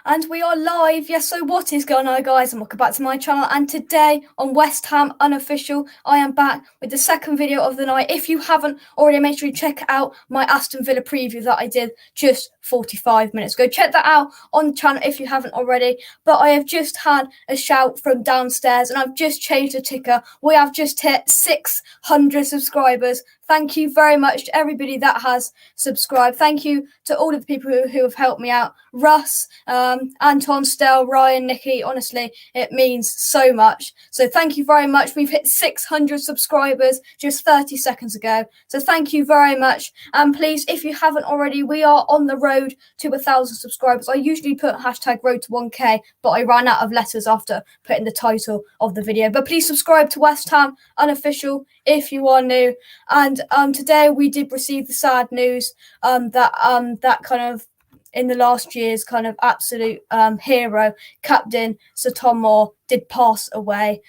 And we are live. Yes, so what is going on, guys? And welcome back to my channel. And today on West Ham Unofficial, I am back with the second video of the night. If you haven't already, make sure you check out my Aston Villa preview that I did just 45 minutes ago. Check that out on the channel if you haven't already. But I have just had a shout from downstairs and I've just changed the ticker. We have just hit 600 subscribers. Thank you very much to everybody that has subscribed. Thank you to all of the people who have helped me out. Russ, Anton, Stel, Ryan, Nikki. Honestly, it means so much. So thank you very much. We've hit 600 subscribers just 30 seconds ago. So thank you very much. And please, if you haven't already, we are on the road to 1,000 subscribers. I usually put hashtag road to 1K, but I ran out of letters after putting the title of the video. But please subscribe to West Ham Unofficial if you are new. And today we did receive the sad news that kind of in the last year's kind of absolute hero, Captain Sir Tom Moore, did pass away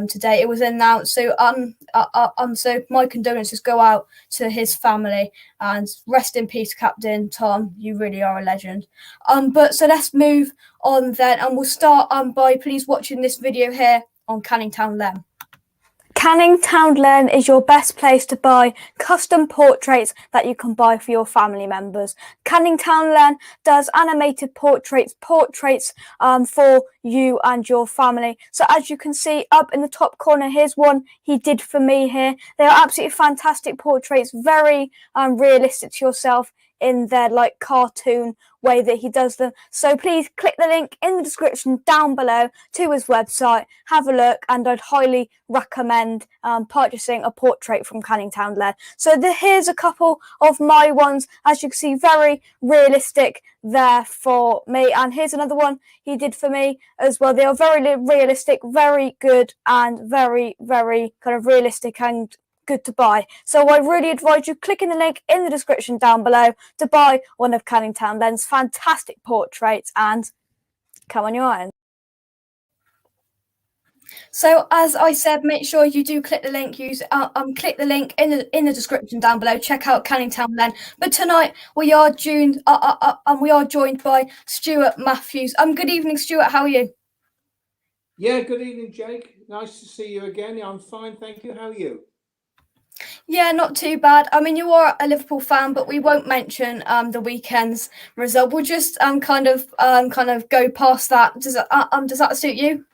today. It was announced. So so my condolences go out to his family and rest in peace, Captain Tom. You really are a legend. But so let's move on then, and we'll start by please watching this video here on Canning Town Lane. Canning Town Lane is your best place to buy custom portraits that you can buy for your family members. Canning Town Lane does animated portraits for you and your family. So as you can see up in the top corner, here's one he did for me here. They are absolutely fantastic portraits, very realistic to yourself in their like cartoon way that he does them. So please click the link in the description down below to his website, have a look, and I'd highly recommend purchasing a portrait from Canning Town Lane. So here's a couple of my ones, as you can see, very realistic there for me, and here's another one he did for me as well. They are very realistic, very good, and very kind of realistic and good to buy. So I really advise you clicking the link in the description down below to buy one of Canning Town Lane's fantastic portraits and come on your own. So as I said, make sure you do click the link. Click the link in the description down below. Check out Canning Town Lane. But tonight we are joined by Stuart Matthews. Good evening, Stuart. How are you? Yeah, good evening, Jake. Nice to see you again. I'm fine, thank you. How are you? Yeah, not too bad. I mean, you are a Liverpool fan, but we won't mention the weekend's result. We'll just kind of go past that. Does that suit you?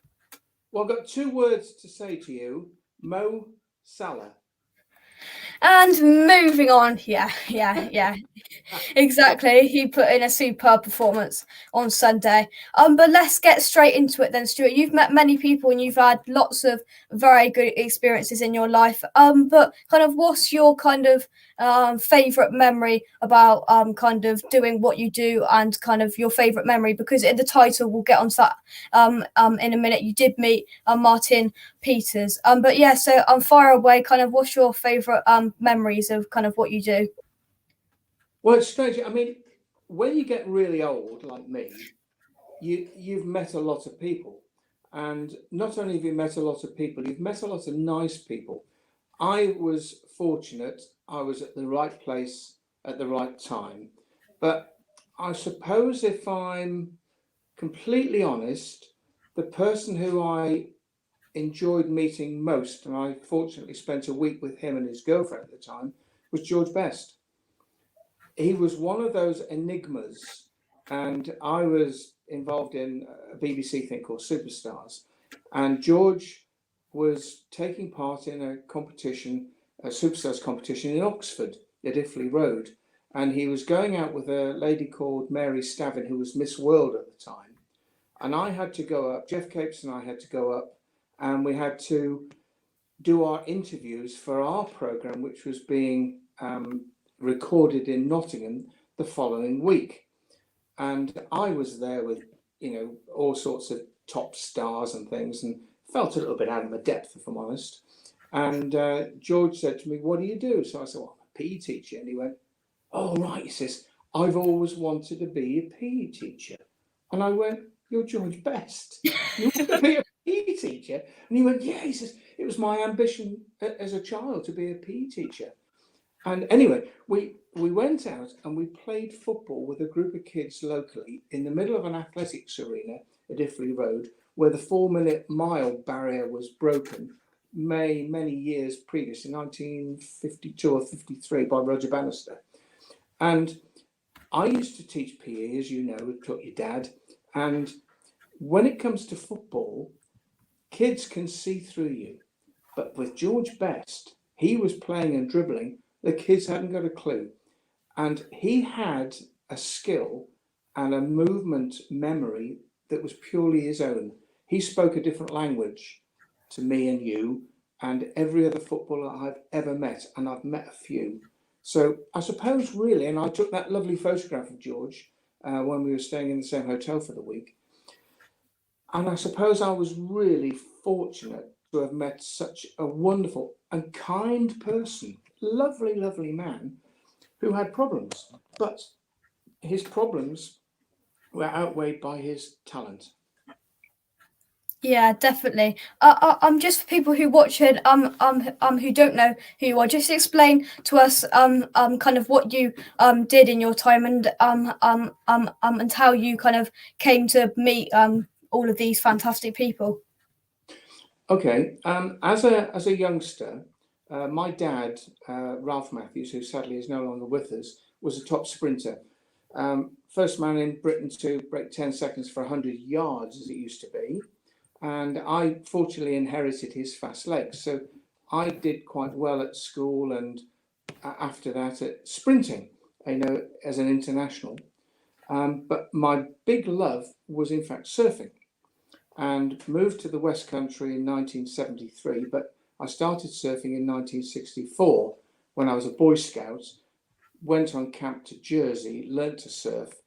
Well, I've got two words to say to you: Mo Salah. And moving on, yeah, exactly. He put in a superb performance on Sunday. But let's get straight into it then, Stuart. You've met many people and you've had lots of very good experiences in your life. But kind of, what's your kind of favourite memory about kind of doing what you do, and kind of your favourite memory? Because in the title, we'll get onto that in a minute. You did meet Martin Peters. But yeah, so fire away. Kind of, what's your favourite memories of kind of what you do? Well, it's strange. I mean, when you get really old, like me, you've met a lot of people, and not only have you met a lot of people, you've met a lot of nice people. I was fortunate. I was at the right place at the right time. But I suppose, if I'm completely honest, the person who I enjoyed meeting most, and I fortunately spent a week with him and his girlfriend at the time, was George Best. He was one of those enigmas, and I was involved in a BBC thing called Superstars, and George was taking part in a competition, a Superstars competition in Oxford at Iffley Road, and he was going out with a lady called Mary Stavin, who was Miss World at the time, and I had to go up, Geoff Capes and I had to go up, and we had to do our interviews for our programme, which was being recorded in Nottingham the following week. And I was there with, all sorts of top stars and things, and felt a little bit out of my depth, if I'm honest. And George said to me, "What do you do?" So I said, "Well, I'm a PE teacher." And he went, "Oh, right." He says, "I've always wanted to be a PE teacher." And I went, "You're George Best. You want to be a PE teacher?" And he went, "Yeah." He says, "It was my ambition as a child to be a PE teacher." And anyway, we went out and we played football with a group of kids locally in the middle of an athletics arena at Iffley Road, where the 4-minute mile barrier was broken many years previous, in 1952 or 53, by Roger Bannister. And I used to teach PE, as you know, taught your dad. And when it comes to football, kids can see through you. But with George Best, he was playing and dribbling. The kids hadn't got a clue. And he had a skill and a movement memory that was purely his own. He spoke a different language to me and you and every other footballer I've ever met, and I've met a few. So I suppose really, and I took that lovely photograph of George when we were staying in the same hotel for the week, and I suppose I was really fortunate to have met such a wonderful and kind person, lovely man, who had problems, but his problems were outweighed by his talent. Yeah, definitely. I'm just for people who watch it, who don't know who you are. Just explain to us, kind of what you did in your time, and how you kind of came to meet all of these fantastic people. Okay, as a youngster, my dad, Ralph Matthews, who sadly is no longer with us, was a top sprinter. First man in Britain to break 10 seconds for 100 yards, as it used to be. And I fortunately inherited his fast legs. So I did quite well at school and after that at sprinting, as an international. But my big love was in fact surfing, and moved to the West Country in 1973. But I started surfing in 1964 when I was a Boy Scout, went on camp to Jersey, learnt to surf,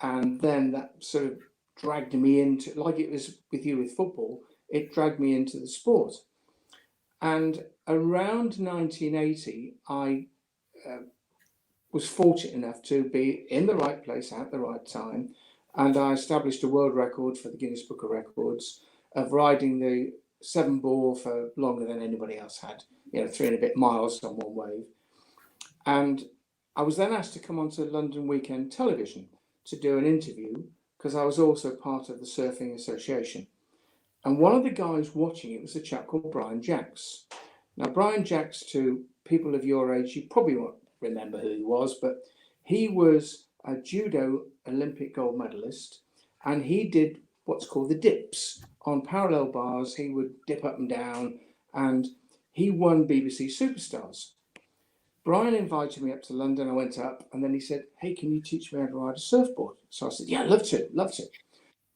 and then that sort of dragged me into, like it was with you with football, it dragged me into the sport. And around 1980, I was fortunate enough to be in the right place at the right time, and I established a world record for the Guinness Book of Records of riding the 7 bore for longer than anybody else had, 3 and a bit miles on one wave. And I was then asked to come onto London Weekend Television to do an interview, because I was also part of the Surfing Association. And one of the guys watching it was a chap called Brian Jacks. Now, Brian Jacks, to people of your age, you probably won't remember who he was, but he was a judo Olympic gold medalist, and he did what's called the dips. On parallel bars, he would dip up and down, and he won BBC Superstars. Brian invited me up to London. I went up, and then he said, "Hey, can you teach me how to ride a surfboard?" So I said, "Yeah, love to.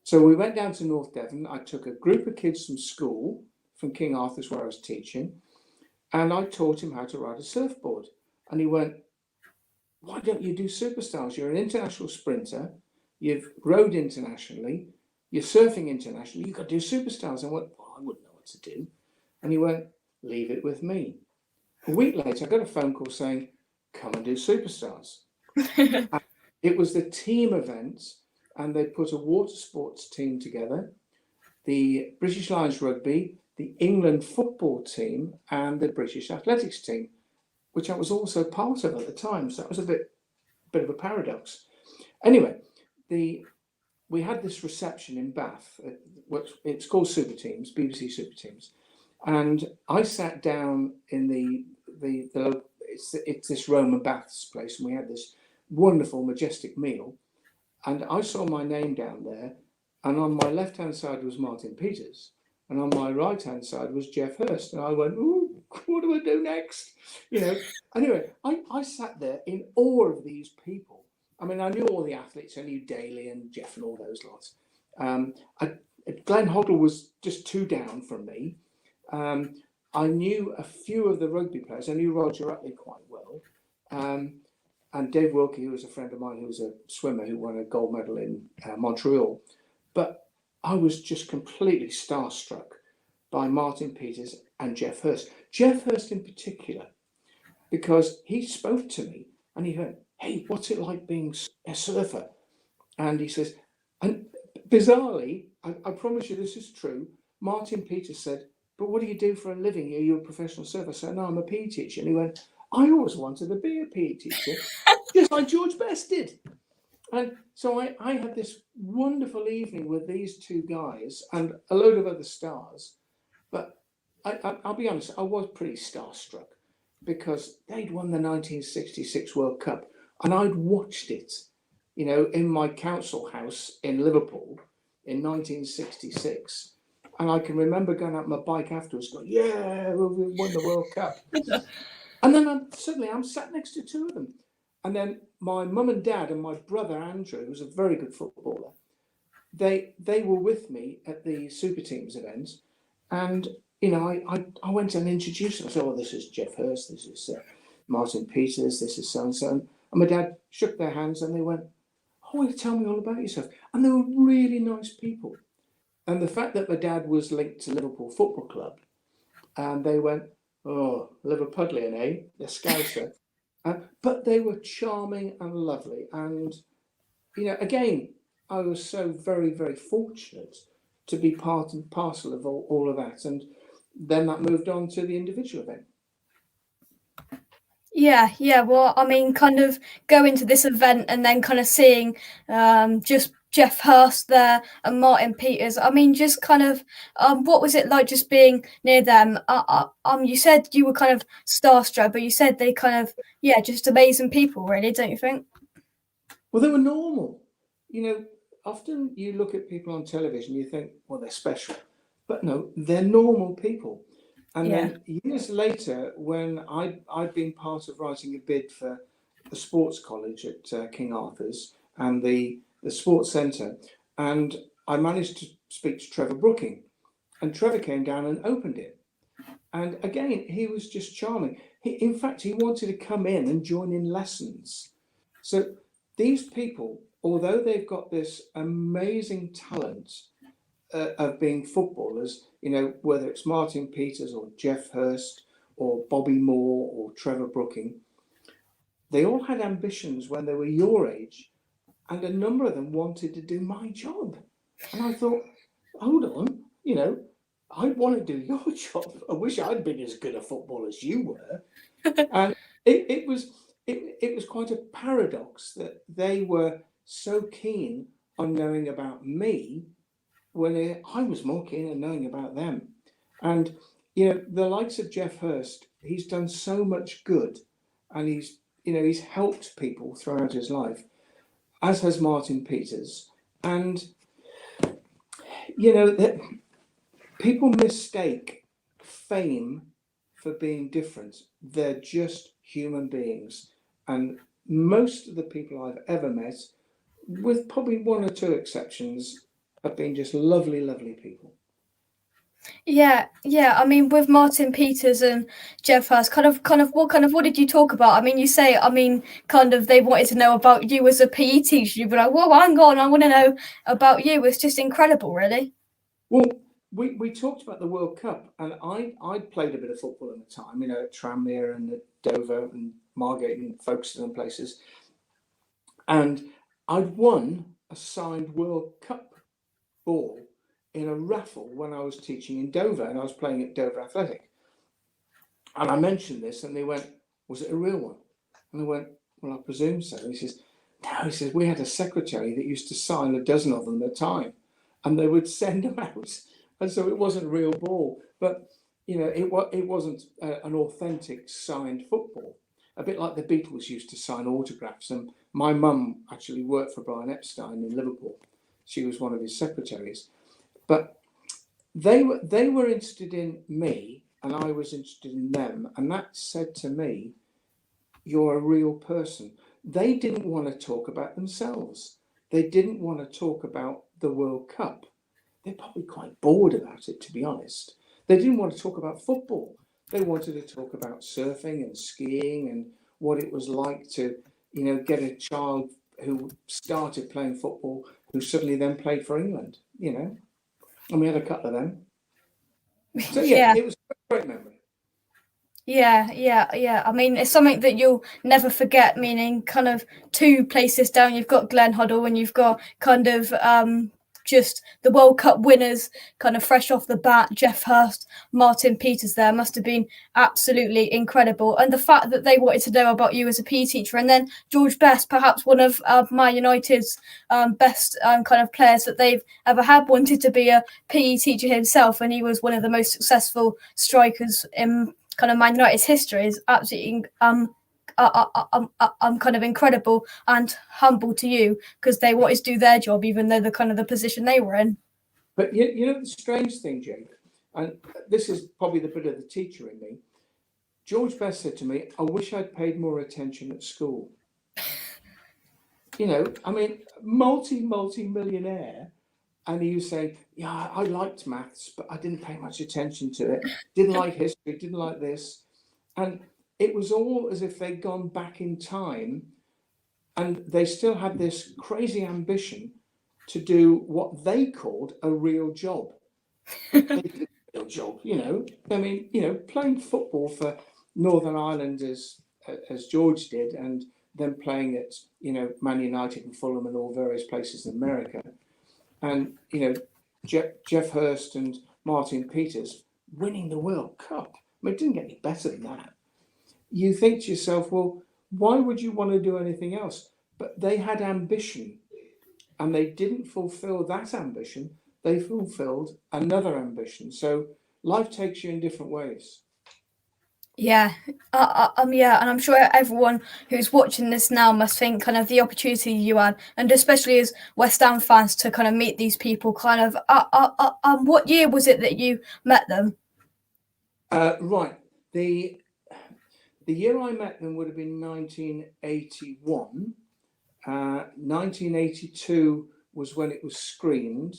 So we went down to North Devon. I took a group of kids from school, from King Arthur's where I was teaching, and I taught him how to ride a surfboard. And he went, "Why don't you do Superstars? You're an international sprinter. You've rowed internationally. You're surfing internationally. You've got to do Superstars." I went, "Well, I wouldn't know what to do." And he went, "Leave it with me." A week later, I got a phone call saying, "Come and do Superstars." It was the team event, and they put a water sports team together, the British Lions rugby, the England football team, and the British athletics team, which I was also part of at the time. So that was a bit of a paradox. Anyway, we had this reception in Bath, it's called Super Teams, BBC Super Teams, and I sat down in it's this Roman baths place, and we had this wonderful, majestic meal, and I saw my name down there, and on my left-hand side was Martin Peters, and on my right-hand side was Geoff Hurst, and I went, "Ooh, what do I do next?" Anyway, I sat there in awe of these people. I mean, I knew all the athletes. I knew Daly and Geoff and all those lots. Glenn Hoddle was just 2 down from me. I knew a few of the rugby players. I knew Roger Utley quite well. And Dave Wilkie, who was a friend of mine, who was a swimmer who won a gold medal in Montreal. But I was just completely starstruck by Martin Peters and Geoff Hurst. Geoff Hurst in particular, because he spoke to me and he went, "Hey, what's it like being a surfer?" And he says, and bizarrely, I promise you this is true, Martin Peters said, "But what do you do for a living? Are you a professional surfer?" I said, "No, I'm a PE teacher." And he went, I always wanted to be a PE teacher, just like George Best did. And so I had this wonderful evening with these two guys and a load of other stars. But I'll be honest, I was pretty starstruck because they'd won the 1966 World Cup and I'd watched it, in my council house in Liverpool in 1966. And I can remember going out on my bike afterwards going, yeah, we won the World Cup. And then suddenly I'm sat next to two of them. And then my mum and dad and my brother Andrew, who's a very good footballer, they were with me at the Super Teams event. And, I went and introduced them. I said, oh, this is Geoff Hurst, this is Martin Peters, this is so-and-so. And my dad shook their hands and they went, oh, tell me all about yourself. And they were really nice people. And the fact that my dad was linked to Liverpool Football Club, and they went, oh, Liverpudlian, eh? The Scouser. But they were charming and lovely. And, again, I was so very, very fortunate to be part and parcel of all of that. And then that moved on to the individual event. Yeah. Well, I mean, kind of going to this event and then kind of seeing just Geoff Hurst there and Martin Peters. I mean, just kind of, what was it like just being near them? You said you were kind of starstruck, but you said they kind of, just amazing people, really, don't you think? Well, they were normal. Often you look at people on television, you think, well, they're special. But no, they're normal people. And then years later, when I'd been part of writing a bid for the sports college at King Arthur's and the sports centre, and I managed to speak to Trevor Brooking, and Trevor came down and opened it. And again, he was just charming. In fact, he wanted to come in and join in lessons. So these people, although they've got this amazing talent of being footballers, whether it's Martin Peters or Geoff Hurst or Bobby Moore or Trevor Brooking, they all had ambitions when they were your age, and a number of them wanted to do my job. And I thought, hold on, I want to do your job. I wish I'd been as good a footballer as you were. And it was quite a paradox that they were so keen on knowing about me when I was more keen on knowing about them. And, the likes of Geoff Hurst, he's done so much good and he's helped people throughout his life, as has Martin Peters. And, that people mistake fame for being different. They're just human beings. And most of the people I've ever met, with probably one or two exceptions, have been just lovely, lovely people. Yeah. I mean, with Martin Peters and Geoff Hurst, what did you talk about? I mean, you say, kind of they wanted to know about you as a PE teacher. You'd be like, well, hang on, I want to know about you. It's just incredible, really. Well, we talked about the World Cup, and I played a bit of football at the time, at Tranmere and at Dover and Margate and Folkestone and places. And I'd won a signed World Cup ball in a raffle when I was teaching in Dover, and I was playing at Dover Athletic. And I mentioned this, and they went, was it a real one? And I went, well, I presume so. He says, no, he says, we had a secretary that used to sign a dozen of them at a time, and they would send them out. And so it wasn't a real ball, but, it wasn't an authentic signed football. A bit like the Beatles used to sign autographs. And my mum actually worked for Brian Epstein in Liverpool. She was one of his secretaries. But they were interested in me, and I was interested in them. And that said to me, you're a real person. They didn't want to talk about themselves. They didn't want to talk about the World Cup. They're probably quite bored about it, to be honest. They didn't want to talk about football. They wanted to talk about surfing and skiing and what it was like to, get a child who started playing football who suddenly then played for England, And we had a couple of them. So, It was a great memory. Yeah. I mean, it's something that you'll never forget, meaning kind of two places down, you've got Glen Hoddle and you've got kind of just the World Cup winners, kind of fresh off the bat, Geoff Hurst, Martin Peters there must have been absolutely incredible. And the fact that they wanted to know about you as a PE teacher, and then George Best, perhaps one of Man United's best kind of players that they've ever had, wanted to be a PE teacher himself, and he was one of the most successful strikers in kind of Man United's history. Is absolutely I'm kind of incredible and humble to you because they wanted to do their job, even though the kind of the position they were in. But you know the strange thing, Jake, and this is probably the bit of the teacher in me. George Best said to me, "I wish I'd paid more attention at school." You know, I mean, multi-millionaire, and you say, "Yeah, I liked maths, but I didn't pay much attention to it. Didn't like history, didn't like this," and it was all as if they'd gone back in time, and they still had this crazy ambition to do what they called a real job. They did a real job, you know. I mean, you know, playing football for Northern Ireland as George did, and then playing at, you know, Man United and Fulham and all various places in America, and you know, Geoff Hurst and Martin Peters winning the World Cup. I mean, it didn't get any better than that. You think to yourself, well, why would you want to do anything else? But they had ambition, and they didn't fulfill that ambition. They fulfilled another ambition. So life takes you in different ways. Yeah, yeah, and I'm sure everyone who's watching this now must think kind of the opportunity you had, and especially as West Ham fans, to kind of meet these people. Kind of, what year was it that you met them? Right. The year I met them would have been 1981. 1982 was when it was screened.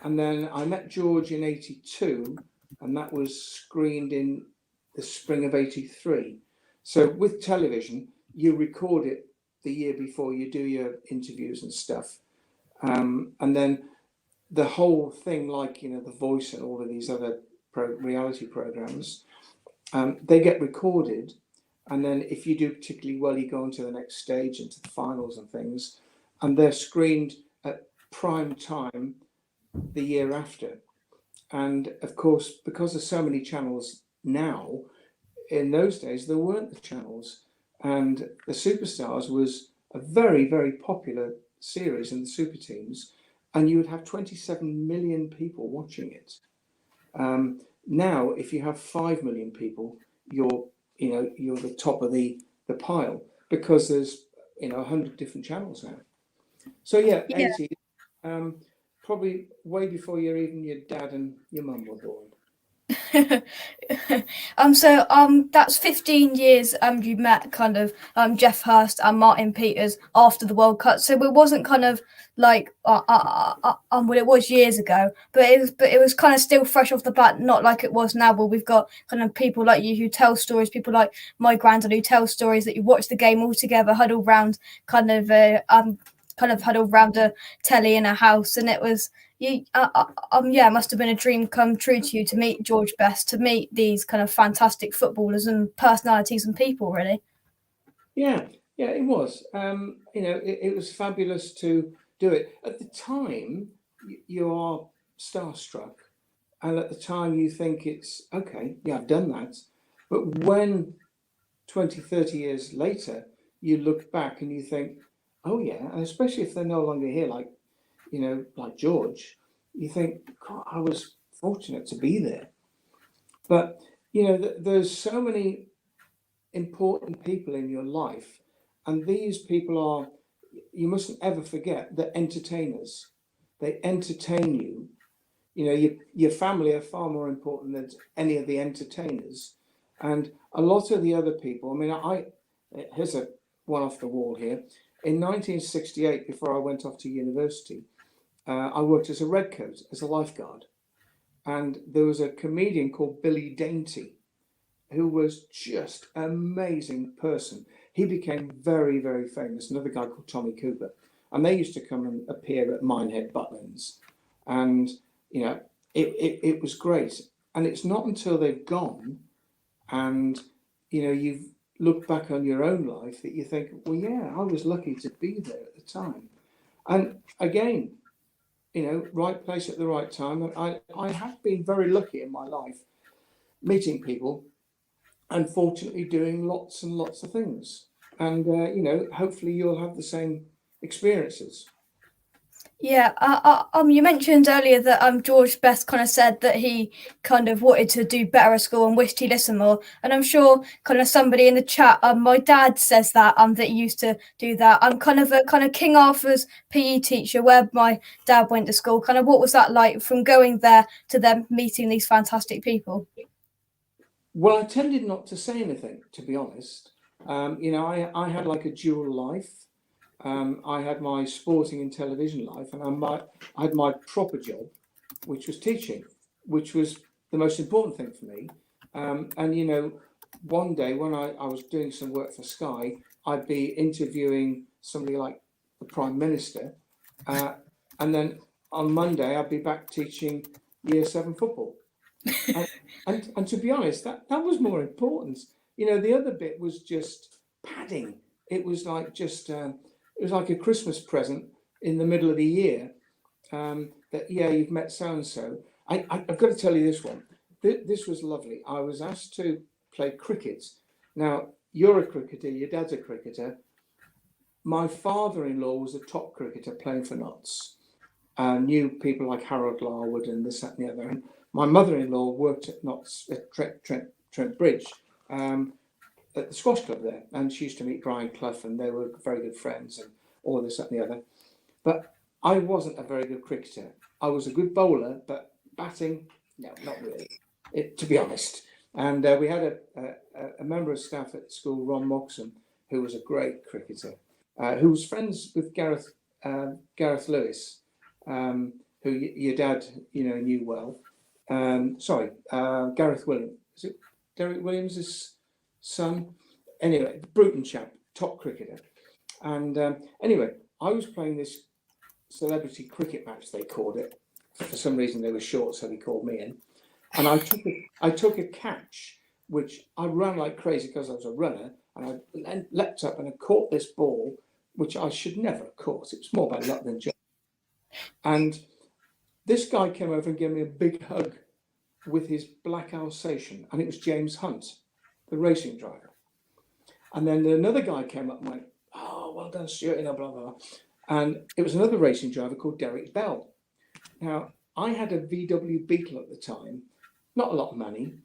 And then I met George in 82, and that was screened in the spring of 83. So with television, you record it the year before you do your interviews and stuff. And then the whole thing, like, you know, The Voice and all of these other reality programs, they get recorded, and then if you do particularly well, you go on to the next stage, into the finals and things, and they're screened at prime time the year after. And of course, because there's so many channels now, in those days there weren't the channels, and the Superstars was a very, very popular series in the Super Teams, and you would have 27 million people watching it. Now, if you have 5 million people, you're the top of the pile, because there's 100 different channels now. So yeah, 80, probably way before even your dad and your mum were born. That's 15 years you met kind of Geoff Hurst and Martin Peters after the World Cup, so it wasn't kind of like well, it was years ago, but it was kind of still fresh off the bat, not like it was now, where we've got kind of people like you who tell stories, people like my granddad who tell stories, that you watch the game all together, huddled round huddled round a telly in a house, and it was it must have been a dream come true to you to meet George Best, to meet these kind of fantastic footballers and personalities and people, really. Yeah, it was. It was fabulous to do it. At the time, you are starstruck, and at the time you think it's okay, yeah, I've done that. But when 20, 30 years later, you look back and you think, oh yeah, and especially if they're no longer here, like George, you think, God, I was fortunate to be there. But there's so many important people in your life, and these people are, you mustn't ever forget, they're entertainers. They entertain you. Your family are far more important than any of the entertainers. And a lot of the other people, I mean, here's a one off the wall here. In 1968, before I went off to university, I worked as a redcoat, as a lifeguard. And there was a comedian called Billy Dainty, who was just an amazing person. He became very, very famous. Another guy called Tommy Cooper. And they used to come and appear at Minehead Butlins. And, it was great. And it's not until they've gone and, you've looked back on your own life that you think, well, yeah, I was lucky to be there at the time. And again, right place at the right time. And I have been very lucky in my life, meeting people and fortunately doing lots and lots of things. And, hopefully you'll have the same experiences. Yeah, you mentioned earlier that George Best kind of said that he kind of wanted to do better at school and wished he listened more. And I'm sure kind of somebody in the chat, my dad says that that he used to do that. I'm kind of a kind of King Arthur's PE teacher where my dad went to school. Kind of what was that like from going there to them meeting these fantastic people? Well, I tended not to say anything, to be honest. I had like a dual life. I had my sporting and television life, and I had my proper job, which was teaching, which was the most important thing for me. And one day when I was doing some work for Sky, I'd be interviewing somebody like the Prime Minister, and then on Monday I'd be back teaching Year 7 football. And to be honest, that was more important. The other bit was just padding. It was like it was like a Christmas present in the middle of the year. That you've met so and so. I've got to tell you this one. This was lovely. I was asked to play cricket. Now you're a cricketer. Your dad's a cricketer. My father-in-law was a top cricketer playing for Notts. Knew people like Harold Larwood and this, that, and the other. And my mother-in-law worked at Notts at Trent Bridge, at the squash club there, and she used to meet Brian Clough, and they were very good friends, and all this, that, and the other. But I wasn't a very good cricketer. I was a good bowler, but batting, no, not really, to be honest. And we had a member of staff at school, Ron Moxham, who was a great cricketer, who was friends with Gareth Lewis, who your dad, knew well. Gareth Williams. Is it Derek Williams' son? Anyway, Bruton chap, top cricketer. And anyway, I was playing this celebrity cricket match, they called it. For some reason, they were short, so they called me in. And I took a catch, which I ran like crazy because I was a runner, and I leapt up and I caught this ball, which I should never have caught. It was more by luck than just. And this guy came over and gave me a big hug with his black Alsatian, and it was James Hunt, the racing driver. And then another guy came up and went, "Oh, well done, Stuart," blah, blah, blah. And it was another racing driver called Derek Bell. Now, I had a VW Beetle at the time, not a lot of money,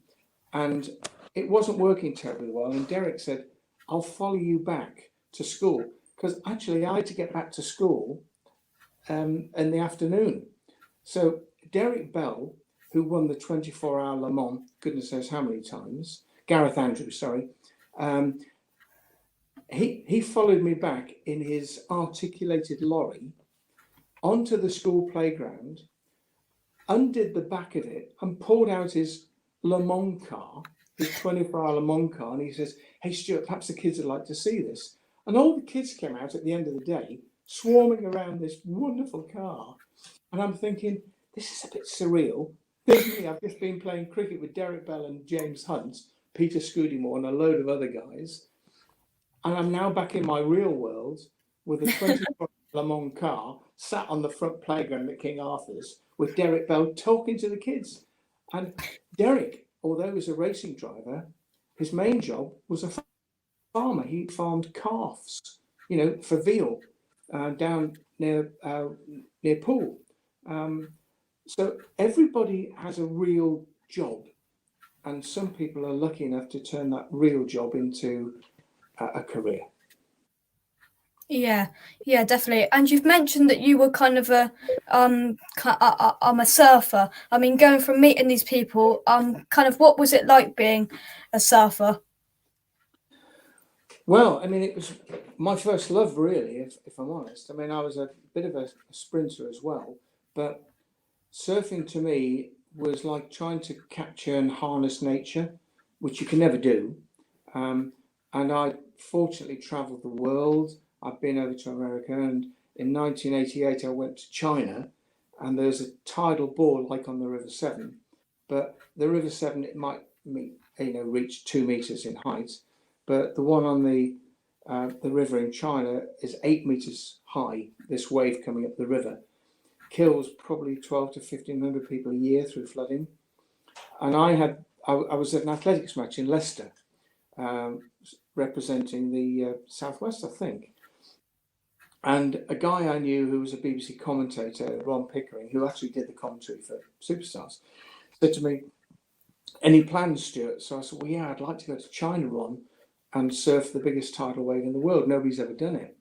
and it wasn't working terribly well. And Derek said, "I'll follow you back to school," because actually I had to get back to school in the afternoon. So Derek Bell, who won the 24-hour Le Mans, goodness knows how many times, Gareth Andrews, sorry, he followed me back in his articulated lorry onto the school playground, undid the back of it, and pulled out his Le Mans car, his 24-hour Le Mans car, and he says, "Hey, Stuart, perhaps the kids would like to see this." And all the kids came out at the end of the day, swarming around this wonderful car. And I'm thinking, this is a bit surreal. There's me, I've just been playing cricket with Derek Bell and James Hunt, Peter Scudamore, and a load of other guys. And I'm now back in my real world with a 24 Le Mans car sat on the front playground at King Arthur's with Derek Bell talking to the kids. And Derek, although he was a racing driver, his main job was a farmer. He farmed calves, for veal down near Poole. So everybody has a real job, and some people are lucky enough to turn that real job into a career. Yeah, definitely. And you've mentioned that you were kind of I'm a surfer. I mean, going from meeting these people, kind of what was it like being a surfer? Well, I mean, it was my first love, really, if I'm honest. I mean, I was a bit of a sprinter as well, but surfing to me was like trying to capture and harness nature, which you can never do. And I fortunately traveled the world. I've been over to America, and in 1988 I went to China, and there's a tidal bore like on the River Severn, but the River Severn, it might reach 2 meters in height, but the one on the river in China is 8 meters high. This wave coming up the river kills probably 12 to 1,500 people a year through flooding. And I was at an athletics match in Leicester, representing the Southwest, I think. And a guy I knew who was a BBC commentator, Ron Pickering, who actually did the commentary for Superstars, said to me, "Any plans, Stuart?" So I said, "Well, yeah, I'd like to go to China, Ron, and surf the biggest tidal wave in the world. Nobody's ever done it."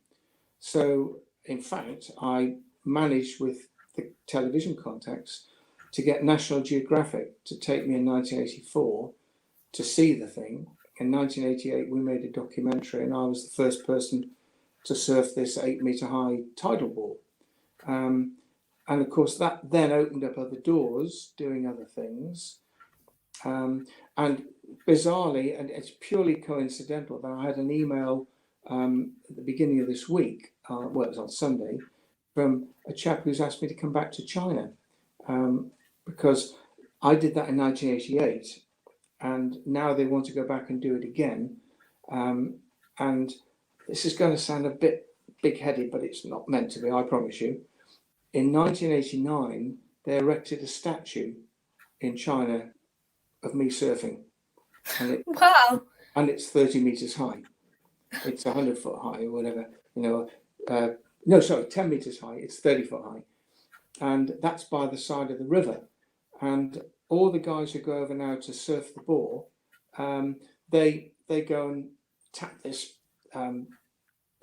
So, in fact, I managed with the television contacts to get National Geographic to take me in 1984 to see the thing. In 1988, we made a documentary, and I was the first person to surf this 8-meter high tidal wall. And of course, that then opened up other doors, doing other things. And bizarrely, and it's purely coincidental, that I had an email at the beginning of this week, well, it was on Sunday, from a chap who's asked me to come back to China, because I did that in 1988, and now they want to go back and do it again. And this is going to sound a bit big-headed, but it's not meant to be, I promise you. In 1989, they erected a statue in China of me surfing. And Wow. And it's 30 meters high. It's 100 foot high or whatever, 10 meters high. It's 30 foot high. And that's by the side of the river. And all the guys who go over now to surf the bore, they go and tap this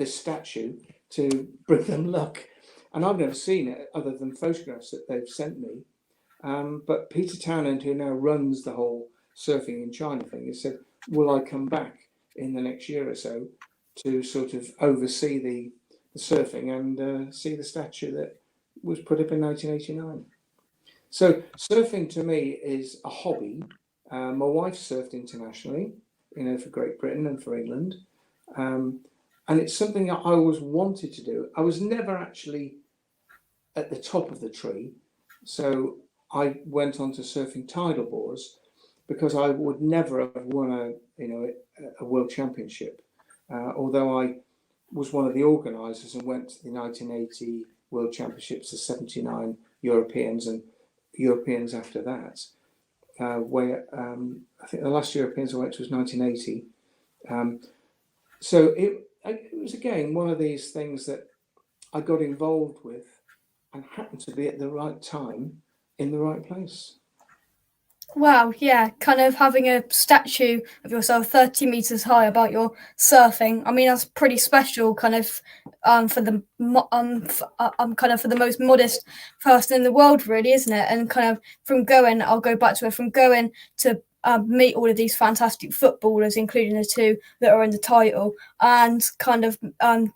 statue to bring them luck. And I've never seen it other than photographs that they've sent me. But Peter Townend, who now runs the whole surfing in China thing, has said, "Will I come back in the next year or so to sort of oversee the surfing and see the statue that was put up in 1989?" So surfing to me is a hobby. My wife surfed internationally, for Great Britain and for England. And it's something that I always wanted to do. I was never actually at the top of the tree. So I went on to surfing tidal bores because I would never have won a world championship. Although I was one of the organisers and went to the 1980 World Championships, the 79 Europeans and Europeans after that, where I think the last Europeans I went to was 1980. So it was again one of these things that I got involved with and happened to be at the right time in the right place. Wow, yeah, kind of having a statue of yourself 30 meters high about your surfing. I mean, that's pretty special, kind of, for the for the most modest person in the world, really, isn't it? And kind of I'll go back to it, from going to meet all of these fantastic footballers, including the two that are in the title, and kind of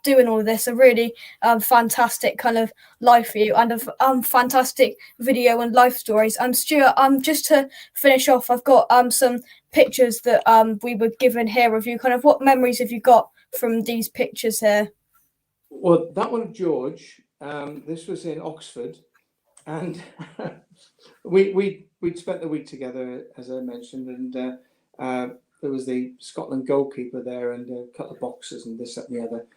doing all of this, a really fantastic kind of life for you, and a fantastic video and life stories. Stuart, just to finish off, I've got some pictures that we were given here of you. Kind of, what memories have you got from these pictures here? Well, that one of George, this was in Oxford, and we'd spent the week together, as I mentioned, and there was the Scotland goalkeeper there, and a couple of boxers, and this, that, and the other,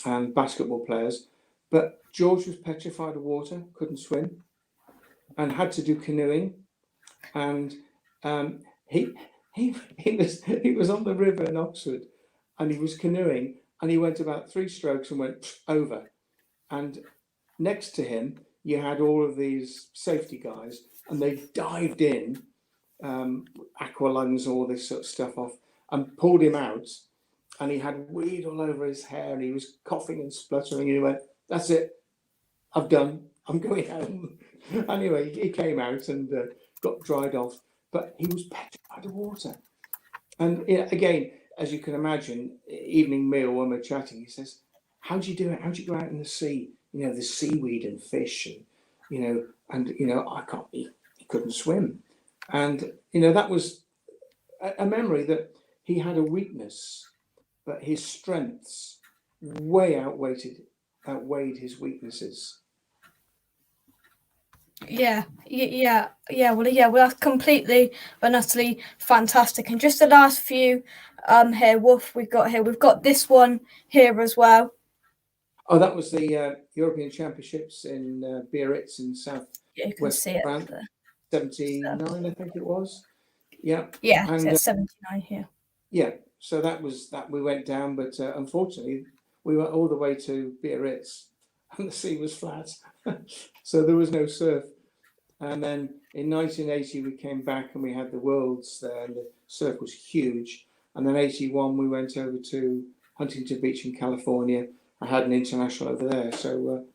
and basketball players. But George was petrified of water, couldn't swim, and had to do canoeing. And he was on the river in Oxford, and he was canoeing, and he went about 3 strokes and went over. And next to him, you had all of these safety guys, and they dived in, aqua lungs, all this sort of stuff off, and pulled him out. And he had weed all over his hair, and he was coughing and spluttering. And he went, "That's it, I've done. I'm going home." Anyway, he came out and got dried off, but he was petrified of water. And again, as you can imagine, evening meal when we're chatting, he says, "How do you do it? How do you go out in the sea? The seaweed and fish, and I can't. He couldn't swim." And that was a memory that he had a weakness, but his strengths way outweighed his weaknesses. Yeah. Well, that's completely and utterly fantastic. And just the last few here, Wolf, we've got this one here as well. Oh, that was the European Championships in Biarritz in south Yeah, you can west see it France, there. 79, I think it was. Yeah, Yeah, and so it's 79 here. yeah, so that was that. We went down, but unfortunately, we went all the way to Biarritz, and the sea was flat, so there was no surf. And then in 1980, we came back and we had the Worlds there, and the surf was huge. And then 81, we went over to Huntington Beach in California. I had an international over there. So,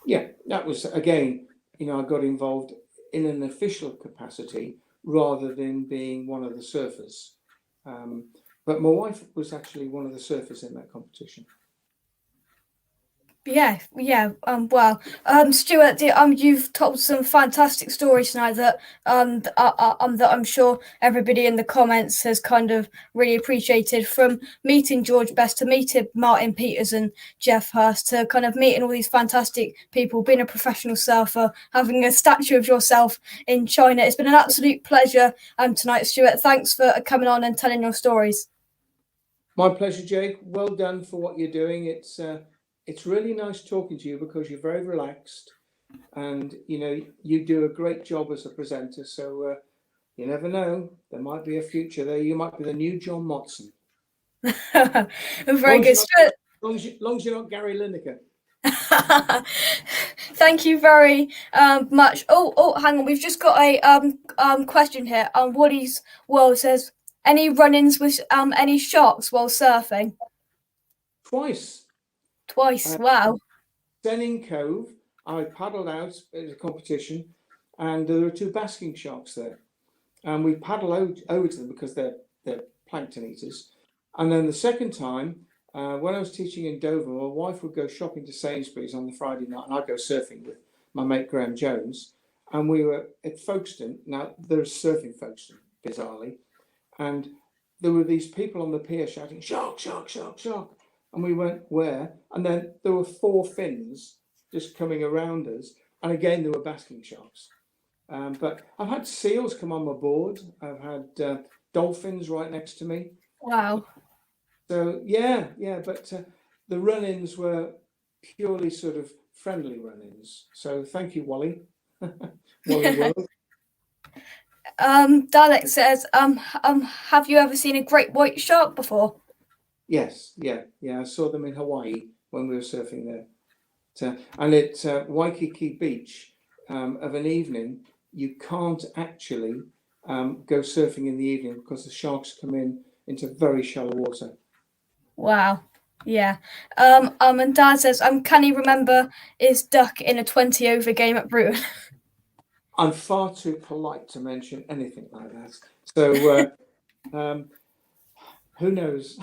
yeah, that was, again, I got involved in an official capacity rather than being one of the surfers. But my wife was actually one of the surfers in that competition. Yeah. Well, Stuart, you've told some fantastic stories tonight that that I'm sure everybody in the comments has kind of really appreciated. From meeting George Best to meeting Martin Peters and Geoff Hurst to kind of meeting all these fantastic people, being a professional surfer, having a statue of yourself in China. It's been an absolute pleasure tonight, Stuart. Thanks for coming on and telling your stories. My pleasure, Jake. Well done for what you're doing. It's really nice talking to you because you're very relaxed, and you do a great job as a presenter. So you never know, there might be a future there. You might be the new John Motson. Very good, Stuart. As long as you're not Gary Lineker. Thank you very much. Oh, hang on. We've just got a question here. Woody's World says, any run-ins with any sharks while surfing? Twice. Wow. Denning Cove, I paddled out at a competition, and there were 2 basking sharks there, and we paddled over to them because they're plankton eaters. And then the second time, when I was teaching in Dover, my wife would go shopping to Sainsbury's on the Friday night, and I'd go surfing with my mate Graham Jones. And we were at Folkestone. Now, there's surfing Folkestone, bizarrely. And there were these people on the pier shouting, "Shark, shark, shark, shark." And we went, "Where?" And then there were 4 fins just coming around us. And again, there were basking sharks. But I've had seals come on my board. I've had dolphins right next to me. Wow. So yeah, but the run-ins were purely sort of friendly run-ins. So thank you, Wally. Wally World. Dalek says, have you ever seen a great white shark before? Yes, yeah. I saw them in Hawaii when we were surfing there. And at Waikiki Beach, of an evening, you can't actually go surfing in the evening because the sharks come into very shallow water. Wow. Yeah. And Dad says, can he remember his duck in a 20-over game at Bruton? I'm far too polite to mention anything like that. So who knows?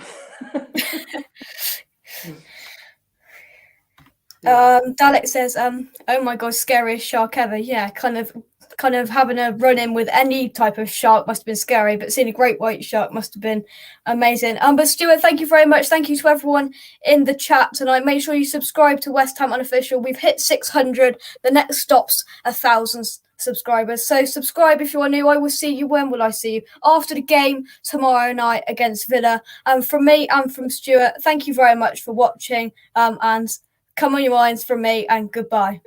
Dalek says, oh my god, scariest shark ever. Yeah, kind of having a run in with any type of shark must have been scary, but seeing a great white shark must have been amazing. But Stuart, thank you very much. Thank you to everyone in the chat tonight. Make sure you subscribe to West Ham Unofficial. We've hit 600. The next stop's 1,000 subscribers. So subscribe if you are new. I will see you. When will I see you? After the game tomorrow night against Villa. From me and from Stuart, thank you very much for watching. And come on your minds from me, and goodbye.